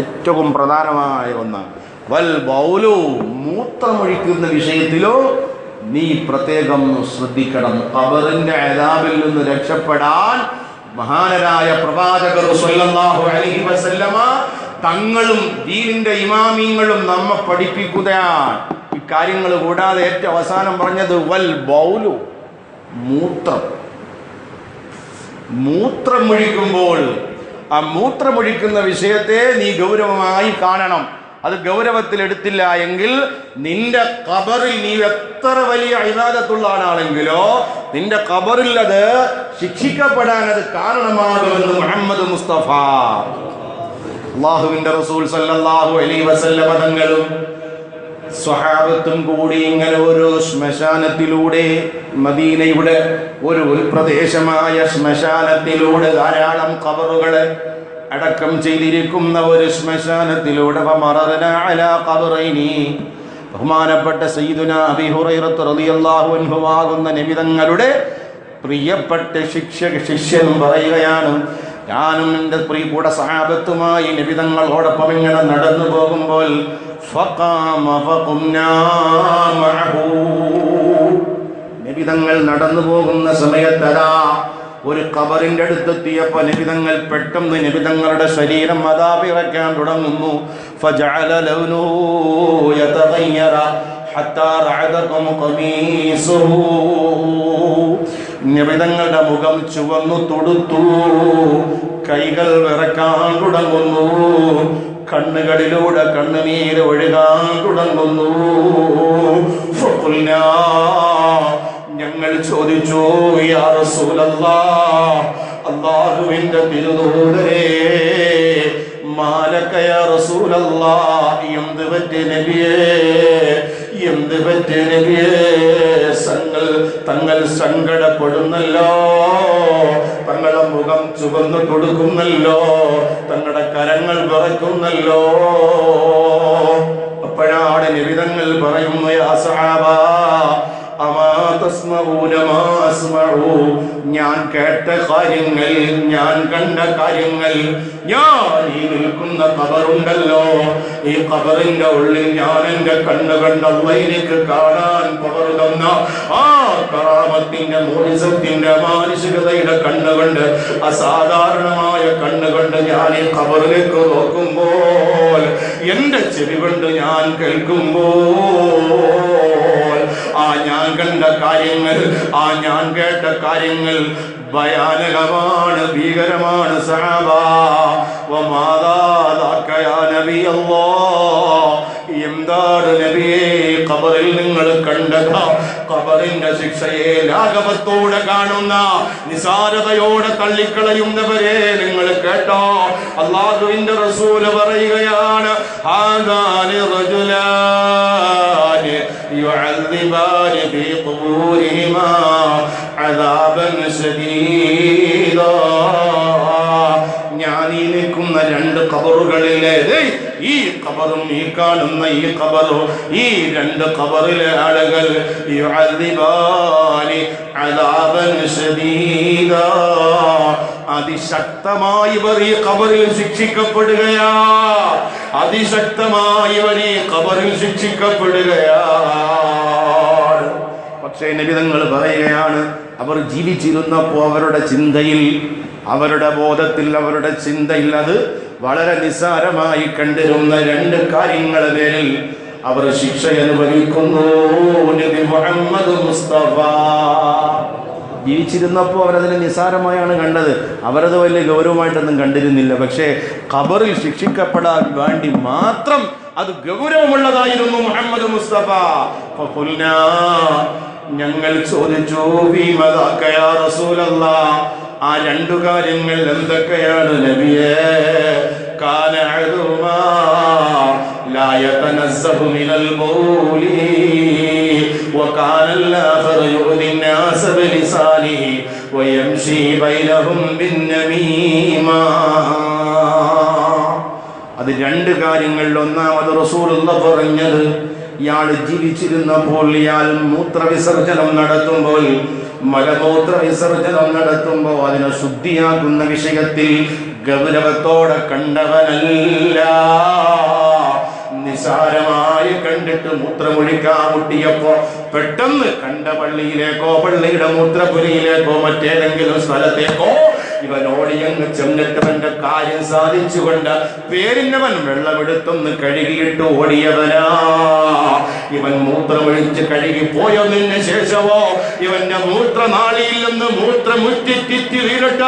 ഏറ്റവും പ്രധാനമായ ഒന്നാണ്. വൽ ബൗലു, മൂത്രമൊഴിക്കുന്ന വിഷയത്തിലോ നീ പ്രത്യേകം ശ്രദ്ധിക്കണം. ഖബറിന്റെ അദാബിൽ നിന്ന് രക്ഷപ്പെടാൻ മഹാനരായ പ്രവാചകർ സ്വല്ലല്ലാഹു അലൈഹി വസല്ലമ തങ്ങളും ദീനിന്റെ ഇമാമിങ്ങളും നമ്മെ പഠിപ്പിക്കുകയാണ്. ഈ കാര്യങ്ങൾ കൂടാതെ ഏറ്റവും അവസാനം പറഞ്ഞത് വൽ ബൗലു, മൂത്രമൊഴിക്കുമ്പോൾ ആ മൂത്രമൊഴിക്കുന്ന വിഷയത്തെ നീ ഗൗരവമായി കാണണം. അത് ഗൗരവത്തിലെടുത്തില്ല എങ്കിൽ നിന്റെ ഖബറിൽ നീ എത്ര വലിയ ഇബാദത്തുള്ള ആളാണെങ്കിലോ നിന്റെ ഖബറിൽ അത് ശിക്ഷിക്കപ്പെടാൻ അത് കാരണമാകുമെന്ന് മുഹമ്മദ് മുസ്തഫ അല്ലാഹുവിന്റെ റസൂൽ സല്ലല്ലാഹു അലൈഹി വസല്ലമ തങ്ങളും സ്വഹാബത്തും കൂടി ഇങ്ങനെ ഒരു ശ്മശാനത്തിലൂടെ, മദീനയുടെ ഒരു ഉൾപ്രദേശമായ ശ്മശാനത്തിലൂടെ, ധാരാളം ഖബറുകളെ അടക്കം ചെയ്തിരിക്കുന്ന ഒരു ശ്മശാനത്തിലൂടെ ബഹുമാനപ്പെട്ട സയ്യിദുനാ അബീ ഹുറൈറ റളിയല്ലാഹു അൻഹു ആകുന്ന നബി തങ്ങളുടെ പ്രിയപ്പെട്ട ശിഷ്യൻ പറയുകയാണ്, ഞാനും എൻ്റെ പ്രിയപ്പെട്ട സഹാബത്തുമായി നബി തങ്ങളോടൊപ്പം ഇങ്ങനെ നടന്നു പോകുമ്പോൾ നബി തങ്ങൾ നടന്നു പോകുന്ന സമയത്തതാ ഒരു ഖബറിന്റെ അടുത്തെത്തിയപ്പോൾ നബി തങ്ങൾ പെട്ടെന്ന് നബി തങ്ങളുടെ ശരീരം അതാ വിറയ്ക്കാൻ തുടങ്ങുന്നു. ഫജഅല ലൗനുഹു യതഗയ്യറ ഹത്താ റഅദ ഖമീസുഹു, നബി തങ്ങളുടെ മുഖം ചുവന്നു തുടുത്തു, കൈകൾ വിറക്കാൻ തുടങ്ങുന്നു, കണ്ണുകളിലൂടെ കണ്ണുനീര് ഒഴുകാൻ തുടങ്ങുന്നു. ഫഖുൽനാ, ഞങ്ങൾ ചോദിച്ചു, യാ റസൂലല്ലാഹ്, അല്ലാഹുവിന്റെ തിരുദൂതരേ, മാലക യാ റസൂലല്ലാഹ്, എന്ത് പറ്റി നബിയേ, എന്ത് പറ്റി നബിയേ? തങ്ങൾ സങ്കടപ്പെടുന്നല്ലോ, തങ്ങളുടെ മുഖം ചുവന്നു കൊടുക്കുന്നല്ലോ, തങ്ങളുടെ കരങ്ങൾ വിറയ്ക്കുന്നല്ലോ. അപ്പോഴാണ് നബി തങ്ങൾ പറയുന്നു, യാ സഹാബാ അമാ തസ്മഊന മാ അസ്മഉ, ഞാൻ കേട്ട കാര്യങ്ങൾ, ഞാൻ കണ്ട കാര്യങ്ങൾ, ഞാൻ ഈ നിൽക്കുന്ന ഖബറുണ്ടല്ലോ, ഈ ഖബറിന്റെ ഉള്ളിൽ ഞാൻ എൻ്റെ കണ്ണ് കണ്ട് അല്ലാഹുവിനെ കാണാൻ ഖബർ തന്ന ആ കറാമത്തിന്റെ മോചനത്തിന്റെ മാനുഷികതയുടെ കണ്ണുകൊണ്ട്, അസാധാരണമായ കണ്ണുകൊണ്ട് ഞാൻ ഈ ഖബറിലേക്ക് നോക്കുമ്പോൾ, എൻ്റെ ചെവി കൊണ്ട് ഞാൻ കേൾക്കുമ്പോൾ, ആ ഞാൻ കണ്ട കാര്യങ്ങൾ, ആ ഞാൻ കേട്ട കാര്യങ്ങൾ ഭയാനകമാണ്, ഭീകരമാണ്. സഹാബാ വമാദാ ദാക യാ നബി അല്ലാഹ്, എന്താണ് നബിയേ ഖബറിൽ നിങ്ങൾ കണ്ടത്? ഖബറിന്റെ ശിക്ഷയെ ലാഘവത്തോടെ കാണുന്ന, നിസാരതയോടെ തള്ളിക്കളയുന്നവരെ നിങ്ങൾ കേട്ടോ? അല്ലാഹുവിന്റെ റസൂൽ പറയുകയാണ്, ഹാദാനി റജുലാനി യുഅദ്ദിബാനി ഫീ ഖുബൂരിഹിമാ അദാബൻ ശദീദാ. ഞാൻ ഈ നിൽക്കുന്ന രണ്ട് ഖബറുകളിലെ, ഈ ഖബറും ഈ കാണുന്ന ഈ ഖബറും, ഈ രണ്ട് ഖബറിലെ ആളുകൾ യുഅദ്ദിബാനി അദാബൻ ശദീദാ, അതിശക്തമായി ഇവർ ഈ ഖബറിൽ ശിക്ഷിക്കപ്പെടുകയാ, അതിശക്തമായി ഇവർ ഈ ഖബറിൽ ശിക്ഷിക്കപ്പെടുകയാ. പക്ഷേ നബി തങ്ങൾ പറയുകയാണ്, അവർ ജീവിച്ചിരുന്നപ്പോൾ അവരുടെ ചിന്തയിൽ, അവരുടെ ബോധത്തിൽ, അവരുടെ ചിന്തയിൽ അത് വളരെ നിസ്സാരമായി കണ്ടിരുന്ന രണ്ട് കാര്യങ്ങളുടെ പേരിൽ അവർ ശിക്ഷ അനുഭവിക്കുന്നു. നബി മുഹമ്മദ് മുസ്തഫ ജീവിച്ചിരുന്നപ്പോൾ അവരതിനെ നിസ്സാരമായാണ് കണ്ടത്, അവരത് വലിയ ഗൗരവമായിട്ടൊന്നും കണ്ടിരുന്നില്ല. പക്ഷേ ഖബറിൽ ശിക്ഷിക്കപ്പെടാൻ വേണ്ടി മാത്രം അത് ഗൗരവമുള്ളതായിരുന്നു മുഹമ്മദ് മുസ്തഫ. ഫഖുൽനാ, ഞങ്ങൾ ചോദിച്ചു, ഫീമദാക യാ റസൂലല്ലാഹ്, ആ രണ്ടു കാര്യങ്ങൾ എന്തൊക്കെയാണ് നബിയേ? കാന അദുമാ ലാ യതനസ്സഹു മിനൽ ബൗലി വകാന അൽ-ആഖിറു യുദി الناس بلسانه ويمشي بينهم بالنميمة. അത് രണ്ട് കാര്യങ്ങളിൽ ഒന്നാമത് റസൂലുള്ളാഹി പറഞ്ഞത്, ഇയാൾ ജീവിച്ചിരുന്നപ്പോൾ ഇയാൾ മൂത്രവിസർജനം നടത്തുമ്പോൾ, മലമൂത്ര വിസർജനം നടത്തുമ്പോൾ അതിനെ ശുദ്ധിയാക്കുന്ന വിഷയത്തിൽ ഗൗരവത്തോടെ കണ്ടവനല്ല. നിസാരമായി കണ്ടിട്ട് മൂത്രമൊഴിക്കാൻ മുട്ടിയപ്പോ പെട്ടെന്ന് കണ്ട പള്ളിയിലേക്കോ പള്ളിയുടെ മൂത്രപുരയിലേക്കോ മറ്റേതെങ്കിലും സ്ഥലത്തേക്കോ ഇവൻ ഓടിയങ്ങ് ചെന്നിട്ടവന്റെ കാര്യം സാധിച്ചുകൊണ്ട് പേരിന്നവൻ വെള്ളമെടുത്തൊന്ന് കഴുകിയിട്ട് ഓടിയവനാ. ഇവൻ മൂത്രമൊഴിച്ച് കഴുകി പോയതിന് ശേഷമോ ഇവന്റെ മൂത്രനാളിയിൽ നിന്ന് മൂത്രമുറ്റിറ്റി വീരട്ട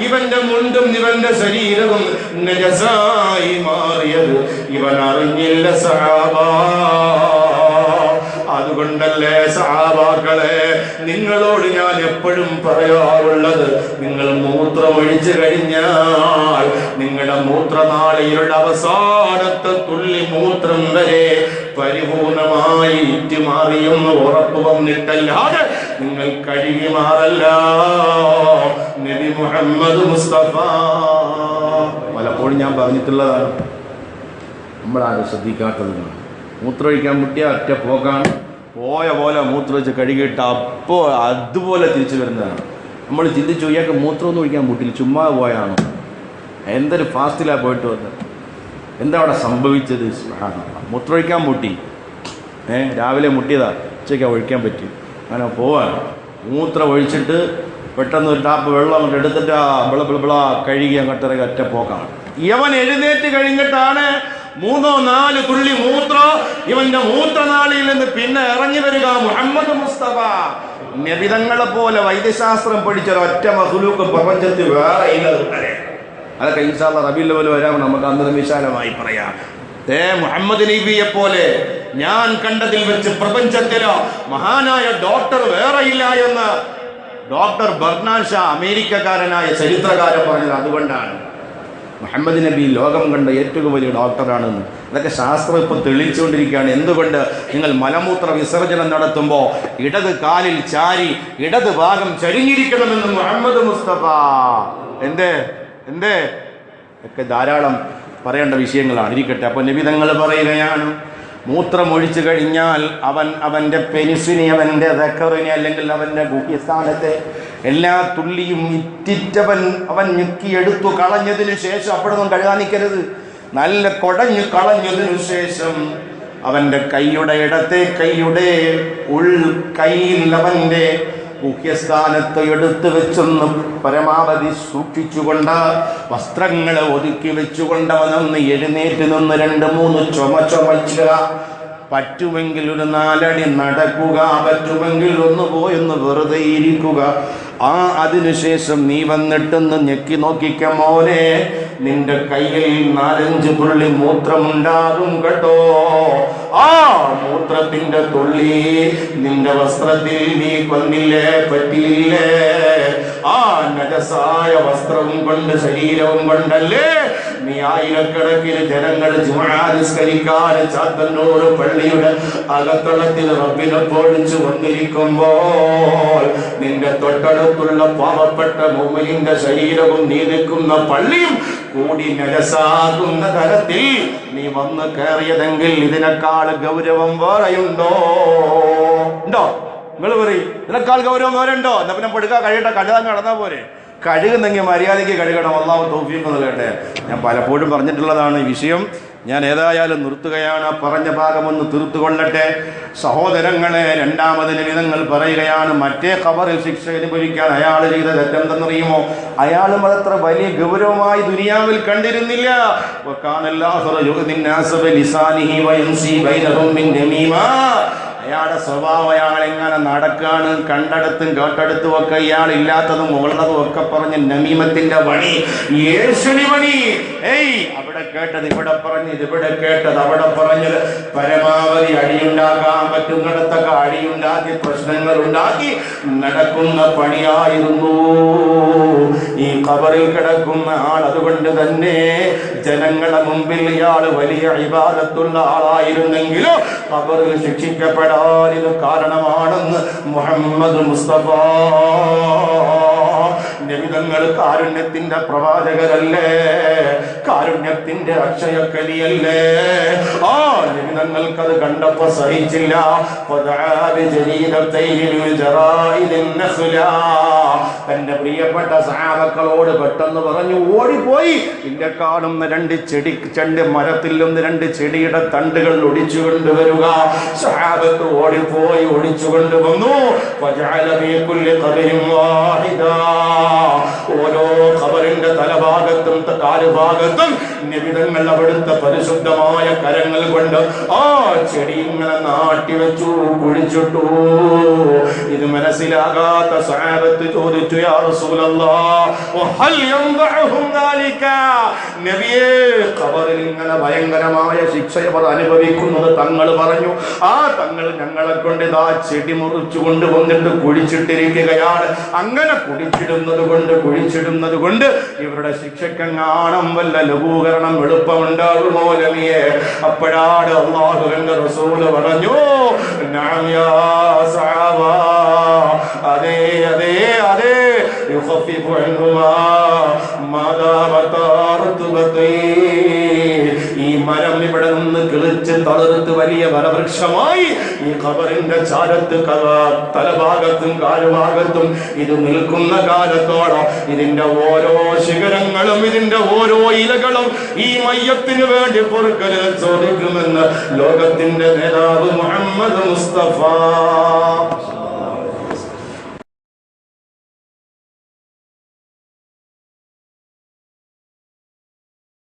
ഇവന്റെ മുണ്ടും ഇവന്റെ ശരീരവും നജസായി മാറിയത് ഇവൻ അറിഞ്ഞില്ല സഹാബാ. അതുകൊണ്ടല്ലേ സഹാബാക്കളെ നിങ്ങളോട് ഞാൻ എപ്പോഴും പറയാറുള്ളത്, നിങ്ങൾ മൂത്രമൊഴിച്ചു കഴിഞ്ഞാൽ നിങ്ങളുടെ മൂത്രനാളിയുടെ അവസാനത്തെ തുള്ളി മൂത്രം വരെ പരിപൂർണമായി ഇറ്റുമാറിയെന്ന് ഉറപ്പ് വന്നിട്ടല്ലാതെ നിങ്ങൾ കഴുകി മാറല്ല. നബി മുഹമ്മദ് മുസ്തഫ പലപ്പോഴും ഞാൻ പറഞ്ഞിട്ടുള്ളതാണ്, നമ്മളാരും ശ്രദ്ധിക്കാത്തതാണ്. മൂത്രമൊഴിക്കാൻ മുട്ടിയ ഒറ്റ പോക്കാണ്, പോയ പോലെ മൂത്രമൊഴിച്ച് കഴുകിയിട്ട് അപ്പോൾ അതുപോലെ തിരിച്ചു വരുന്നതാണ്. നമ്മൾ ചിന്തിച്ചു ഇയാൾക്ക് മൂത്രമൊന്നും ഒഴിക്കാൻ മുട്ടില്ല, ചുമ്മാ പോയാണോ, എന്തൊരു ഫാസ്റ്റിലാണ് പോയിട്ട് വന്നത്, എന്താ അവിടെ സംഭവിച്ചത്? മൂത്രമൊഴിക്കാൻ മുട്ടി, രാവിലെ മുട്ടിയതാ, ഉച്ചയ്ക്ക് ഒഴിക്കാൻ പറ്റി, അങ്ങനെ പോവാണ്. മൂത്രം ഒഴിച്ചിട്ട് പെട്ടെന്ന് ഒരു ടാപ്പ് വെള്ളം അങ്ങോട്ട് എടുത്തിട്ട് ബിള കഴുകി അങ്ങോട്ട് ഇറങ്ങി ഒറ്റ പോക്കാണ്. ഇവൻ എഴുന്നേറ്റ് കഴിഞ്ഞിട്ടാണ് 3-4 തുള്ളി മൂത്രം ഇവന്റെ മൂത്രനാളിയിൽ നിന്ന് പിന്നെ ഇറങ്ങി വരിക. മുഹമ്മദ് മുസ്തഫ നബിതങ്ങളെ പോലെ വൈദ്യശാസ്ത്രം പഠിച്ചൊരൊറ്റ മഖ്ലൂഖ് പ്രപഞ്ചത്തിൽ വേറെ ഇല്ല. അതൊക്കെ ഇൻഷാ അല്ലാഹ് റബീഉൽ അവ്വൽ വരാൻ നമുക്ക് അന്ന് വിശാലമായി പറയാം. മുഹമ്മദ് നബിയെ പോലെ ഞാൻ കണ്ടതിൽ വെച്ച് പ്രപഞ്ചത്തിലോ മഹാനായ ഡോക്ടർ വേറെയില്ല എന്ന് ഡോക്ടർ ബർനാൻ ഷാ അമേരിക്കക്കാരനായ ചരിത്രകാരൻ പറഞ്ഞത്. അതുകൊണ്ടാണ് മുഹമ്മദ് നബി ലോകം കണ്ട ഏറ്റവും വലിയ ഡോക്ടറാണെന്ന്. അതൊക്കെ ശാസ്ത്രം ഇപ്പോൾ തെളിയിച്ചുകൊണ്ടിരിക്കുകയാണ്. എന്തുകൊണ്ട് നിങ്ങൾ മലമൂത്ര വിസർജനം നടത്തുമ്പോൾ ഇടത് കാലിൽ ചാരി ഇടത് ഭാഗം ചരിഞ്ഞിരിക്കണമെന്ന് മുഹമ്മദ് മുസ്തഫ. എന്തേ ഒക്കെ ധാരാളം പറയേണ്ട വിഷയങ്ങളാണ്, ഇരിക്കട്ടെ. അപ്പോൾ നബി തങ്ങൾ പറയുകയാണ്, മൂത്രമൊഴിച്ചു കഴിഞ്ഞാൽ അവൻ്റെ പെനിസിനെ, അവൻ്റെ ദക്കറിനെ, അല്ലെങ്കിൽ അവൻ്റെ ഗുഹ്യസ്ഥാനത്തെ എല്ലാ തുള്ളിയും അവൻ ഞെക്കിയെടുത്തു കളഞ്ഞതിന് ശേഷം അപ്പോഴൊന്നും കഴുകാൻ നിൽക്കരുത്. നല്ല കുടഞ്ഞു കളഞ്ഞതിനു ശേഷം അവൻ്റെ കൈയുടെ ഇടത്തെ കൈയുടെ കൈയിൽ അവൻ്റെ മുഖ്യസ്ഥാനത്ത് എടുത്തു വെച്ചൊന്ന് പരമാവധി സൂക്ഷിച്ചുകൊണ്ട് വസ്ത്രങ്ങളെ ഒതുക്കി വെച്ചുകൊണ്ട് അവനൊന്ന് എഴുന്നേറ്റ് നിന്ന് 2-3 ചുമച്ചുക. പറ്റുമെങ്കിൽ ഒരു 4 അടി നടക്കുക, പറ്റുമെങ്കിൽ ഒന്ന് പോയൊന്ന് വെറുതെ ഇരിക്കുക. അതിനുശേഷം നീ വന്നിട്ടൊന്ന് ഞെക്കി നോക്കിക്ക മോനെ, നിന്റെ കയ്യിൽ 4-5 തുള്ളി മൂത്രമുണ്ടാകും കേട്ടോ. ആ മൂത്രത്തിന്റെ തുള്ളി നിന്റെ വസ്ത്രത്തിൽ നീ കൊന്നില്ലേ, പറ്റിയില്ലേ? ആ നജസായ വസ്ത്രവും കൊണ്ട് ശരീരവും കൊണ്ടല്ലേ നീ ആയിരക്കണക്കിന് ജനങ്ങൾ ജുമുഅ ചാത്തന്നൂർ പള്ളിയുടെ അകത്തളത്തിൽ റബ്ബിനെ പൊഴിച്ചു കൊണ്ടിരിക്കുമ്പോൾ നിന്റെ തൊട്ടടുത്തുള്ള പാവപ്പെട്ട മുഅ്മിനിന്റെ ശരീരവും നീ നിൽക്കുന്ന പള്ളിയും കൂടി നജസാകുന്ന തരത്തിൽ നീ വന്ന് കയറിയതെങ്കിൽ ഇതിനേക്കാൾ ഗൗരവം വേറെയുണ്ടോ? നിങ്ങൾ പറയും ഇതിനേക്കാൾ ഗൗരവം വേറെ ഉണ്ടോ? എന്നാ പിന്നെ പെടുക്കാൻ കഴിയട്ടെ, കഴുകാൻ നടന്നാൽ പോരെ. കഴുകുന്നെങ്കിൽ മര്യാദയ്ക്ക് കഴുകണം. അല്ലാഹു തൗഫീഖ് നൽകട്ടെ. ഞാൻ പലപ്പോഴും പറഞ്ഞിട്ടുള്ളതാണ് ഈ വിഷയം. ഞാൻ ഏതായാലും നിർത്തുകയാണ്. പറഞ്ഞ ഭാഗമൊന്ന് തീർത്തുകൊള്ളട്ടെ. സഹോദരങ്ങളെ, രണ്ടാമത് നിമിതങ്ങൾ പറയുകയാണ്, മറ്റേ ഖബറിൽ ശിക്ഷ അനുഭവിക്കാൻ അയാൾ ചെയ്ത തെറ്റെന്തെന്നറിയുമോ? അയാളും അതത്ര വലിയ ഗൗരവമായി ദുനിയാവിൽ കണ്ടിരുന്നില്ല. അയാളുടെ സ്വഭാവം, അയാൾ എങ്ങനെ നടക്കാണ്, കണ്ടടത്തും കേട്ടടുത്തും ഒക്കെ ഇയാൾ ഇല്ലാത്തതും മുകളുള്ളതും ഒക്കെ പറഞ്ഞ് നമീമത്തിന്റെ പണി, ഏഷണി പണി. അവിടെ കേട്ടത് ഇവിടെ പറഞ്ഞത്, ഇവിടെ കേട്ടത് അവിടെ പറഞ്ഞത്, പരമാവധി അടിയുണ്ടാക്കാൻ പറ്റുന്നിടത്തൊക്കെ അടിയുണ്ടാക്കി പ്രശ്നങ്ങൾ ഉണ്ടാക്കി നടക്കുന്ന പണിയായിരുന്നു ഈ ഖബറിൽ കിടക്കുന്ന ആൾ. അതുകൊണ്ട് തന്നെ ജനങ്ങളുടെ മുമ്പിൽ ഇയാൾ വലിയ ഇബാദത്തുള്ള ആളായിരുന്നെങ്കിലും ഖബറിൽ ശിക്ഷിക്കപ്പെടാൻ വരാൻ ഇത് കാരണമാണെന്ന് മുഹമ്മദ് മുസ്തഫ. നബിതങ്ങൾ കാരുണ്യത്തിന്റെ പ്രവാചകരല്ലേ, കാരുണ്യത്തിന്റെ അക്ഷയക്കലിയല്ലേ. ആ നബിതങ്ങൾക്കത് കണ്ടപ്പോ സഹിച്ചില്ല. തന്റെ പ്രിയപ്പെട്ട സഹാബക്കളോട് പെട്ടെന്ന് പറഞ്ഞു, ഓടിപ്പോയി പിന്നെ കാണുന്ന രണ്ട് മരത്തിൽ നിന്ന് 2 ചെടിയുടെ തണ്ടുകൾ ഒടിച്ചു കൊണ്ടുവരിക. സഹാബത്ത് ഓടിപ്പോയി ഒടിച്ചു കൊണ്ടുവന്നു. ഓരോ ഖബറിന്റെ തലഭാഗത്തും കാലുഭാഗത്തും നബിതങ്ങൾ അവിടുത്തെ പരിശുദ്ധമായ കരങ്ങൾ കൊണ്ട് ആ ചെടി ഇങ്ങനെ നാട്ടിവെച്ചു, കുഴിച്ചിട്ടു. ഇത് മനസ്സിലാകാത്ത സഹാബത്ത് ചോദിച്ചു, യാ റസൂലല്ലാഹ് വഹൽ യൻഫഉഹും ദാലിക? നബിയേ, ഖബറിൽ ഇങ്ങനെ ഭയങ്കരമായ ശിക്ഷ അനുഭവിക്കുന്നത് തങ്ങൾ പറഞ്ഞു. ആ തങ്ങൾ ഞങ്ങളെ കൊണ്ട് ഇതാ ചെടി മുറിച്ചു കൊണ്ടുവന്നിട്ട് കുഴിച്ചിട്ടിരിക്കുകയാണ്. അങ്ങനെ കുഴിച്ചിടുന്നത് കൊണ്ട് ഇവരുടെ ശിക്ഷക്കെങ്ങാണം വല്ല ലഘൂകരണം എളുപ്പമുണ്ടാകുമോ നബിയേ? അപ്പോഴാണ് അല്ലാഹുവിന്റെ റസൂല് പറഞ്ഞു, നഅം യാ സഹാബ, അതെ അതെ അതെ, യുഖഫിഫു അൻഹുമാ മാദാമതാറതുബതൈ. ഈ മരം ഇവിടെ നിന്ന് കിളിച്ച് തളിർത്ത് വലിയ വനവൃക്ഷമായി ഈ ഖബറിന്റെ ചാരത്ത് തലഭാഗത്തും കാലുഭാഗത്തും ഇത് നിൽക്കുന്ന കാലത്തോളം ഇതിന്റെ ഓരോ ശിഖരങ്ങളും ഇതിന്റെ ഓരോ ഇലകളും ഈ മയ്യത്തിന് വേണ്ടി പൊറുക്കലിൽ ചോദിക്കുമെന്ന് ലോകത്തിന്റെ നേതാവ് മുഹമ്മദ് മുസ്തഫ.